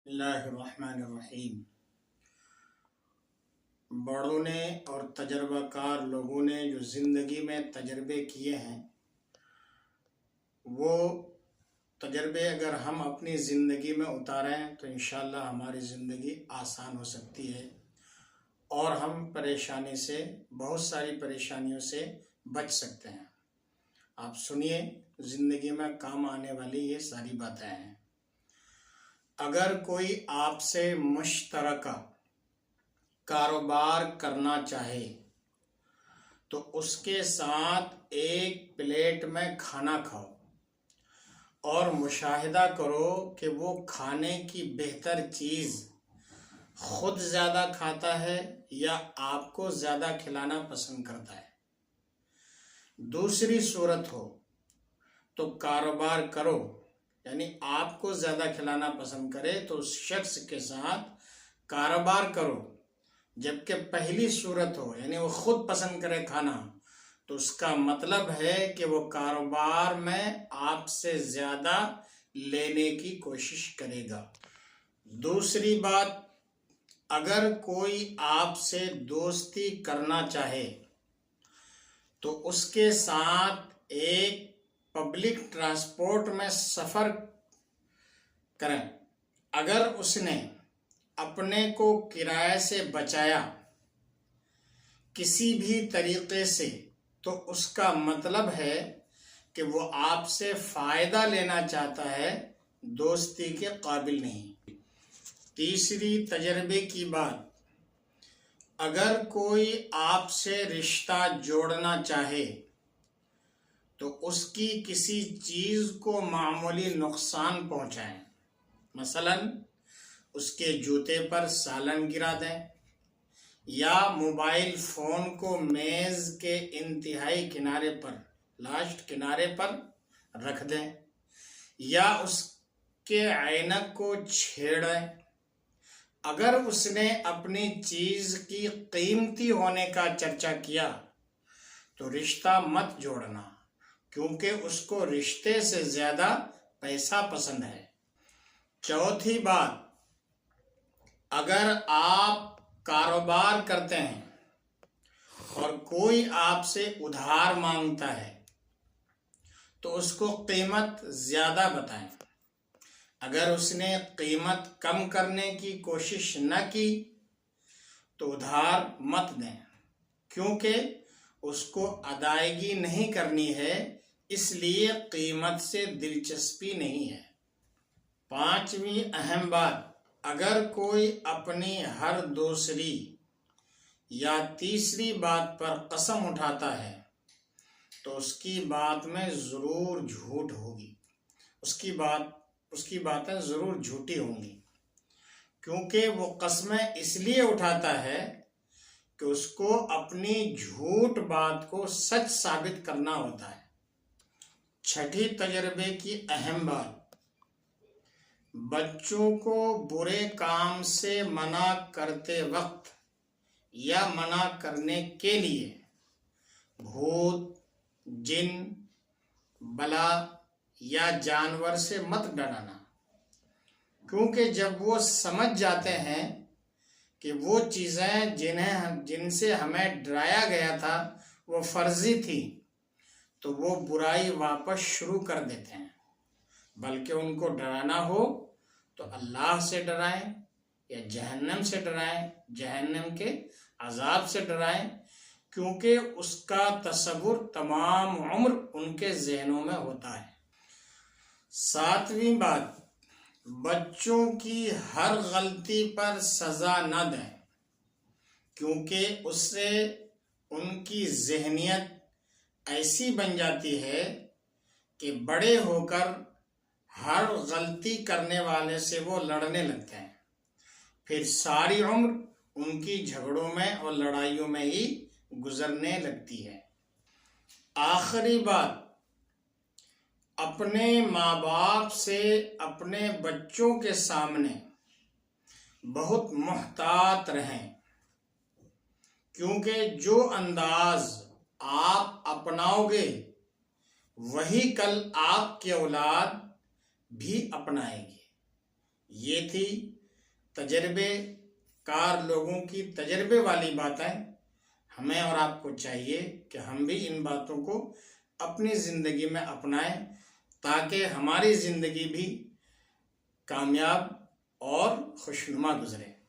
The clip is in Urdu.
اللہ الرحمن الرحیم۔ بڑوں نے اور تجربہ کار لوگوں نے جو زندگی میں تجربے کیے ہیں، وہ تجربے اگر ہم اپنی زندگی میں اتاریں تو انشاءاللہ ہماری زندگی آسان ہو سکتی ہے اور ہم پریشانی سے، بہت ساری پریشانیوں سے بچ سکتے ہیں۔ آپ سنیے، زندگی میں کام آنے والی یہ ساری باتیں ہیں۔ اگر کوئی آپ سے مشترکہ کاروبار کرنا چاہے تو اس کے ساتھ ایک پلیٹ میں کھانا کھاؤ اور مشاہدہ کرو کہ وہ کھانے کی بہتر چیز خود زیادہ کھاتا ہے یا آپ کو زیادہ کھلانا پسند کرتا ہے۔ دوسری صورت ہو تو کاروبار کرو، یعنی آپ کو زیادہ کھلانا پسند کرے تو اس شخص کے ساتھ کاروبار کرو، جبکہ پہلی صورت ہو یعنی وہ خود پسند کرے کھانا تو اس کا مطلب ہے کہ وہ کاروبار میں آپ سے زیادہ لینے کی کوشش کرے گا۔ دوسری بات، اگر کوئی آپ سے دوستی کرنا چاہے تو اس کے ساتھ ایک پبلک ٹرانسپورٹ میں سفر کریں۔ اگر اس نے اپنے کو کرائے سے بچایا کسی بھی طریقے سے تو اس کا مطلب ہے کہ وہ آپ سے فائدہ لینا چاہتا ہے، دوستی کے قابل نہیں۔ تیسری تجربے کی بات، اگر کوئی آپ سے رشتہ جوڑنا چاہے تو اس کی کسی چیز کو معمولی نقصان پہنچائیں، مثلا اس کے جوتے پر سالن گرا دیں یا موبائل فون کو میز کے انتہائی کنارے پر، لاسٹ کنارے پر رکھ دیں یا اس کے عینک کو چھیڑیں۔ اگر اس نے اپنی چیز کی قیمتی ہونے کا چرچا کیا تو رشتہ مت جوڑنا، کیونکہ اس کو رشتے سے زیادہ پیسہ پسند ہے۔ چوتھی بات، اگر آپ کاروبار کرتے ہیں اور کوئی آپ سے ادھار مانگتا ہے تو اس کو قیمت زیادہ بتائیں۔ اگر اس نے قیمت کم کرنے کی کوشش نہ کی تو ادھار مت دیں، کیونکہ اس کو ادائیگی نہیں کرنی ہے، اس لیے قیمت سے دلچسپی نہیں ہے۔ پانچویں اہم بات، اگر کوئی اپنی ہر دوسری یا تیسری بات پر قسم اٹھاتا ہے تو اس کی بات میں ضرور جھوٹ ہوگی، اس کی باتیں ضرور جھوٹی ہوں گی، کیونکہ وہ قسمیں اس لیے اٹھاتا ہے کہ اس کو اپنی جھوٹ بات کو سچ ثابت کرنا ہوتا ہے۔ چھٹی تجربے کی اہم بات، بچوں کو برے کام سے منع کرتے وقت یا منع کرنے کے لیے بھوت، جن، بلا یا جانور سے مت ڈرانا، کیونکہ جب وہ سمجھ جاتے ہیں کہ وہ چیزیں جن سے ہمیں ڈرایا گیا تھا وہ فرضی تھی تو وہ برائی واپس شروع کر دیتے ہیں۔ بلکہ ان کو ڈرانا ہو تو اللہ سے ڈرائیں یا جہنم سے ڈرائیں، جہنم کے عذاب سے ڈرائیں، کیونکہ اس کا تصور تمام عمر ان کے ذہنوں میں ہوتا ہے۔ ساتویں بات، بچوں کی ہر غلطی پر سزا نہ دیں، کیونکہ اس سے ان کی ذہنیت ایسی بن جاتی ہے کہ بڑے ہو کر ہر غلطی کرنے والے سے وہ لڑنے لگتے ہیں، پھر ساری عمر ان کی جھگڑوں میں اور لڑائیوں میں ہی گزرنے لگتی ہے۔ آخری بات، اپنے ماں باپ سے اپنے بچوں کے سامنے بہت محتاط رہیں، کیونکہ جو انداز آپ اپناؤ گے وہی کل آپ کی اولاد بھی اپنائے گی۔ یہ تھی تجربے کار لوگوں کی تجربے والی باتیں. ہمیں اور آپ کو چاہیے کہ ہم بھی ان باتوں کو اپنی زندگی میں اپنائیں تاکہ ہماری زندگی بھی کامیاب اور خوشنما گزرے.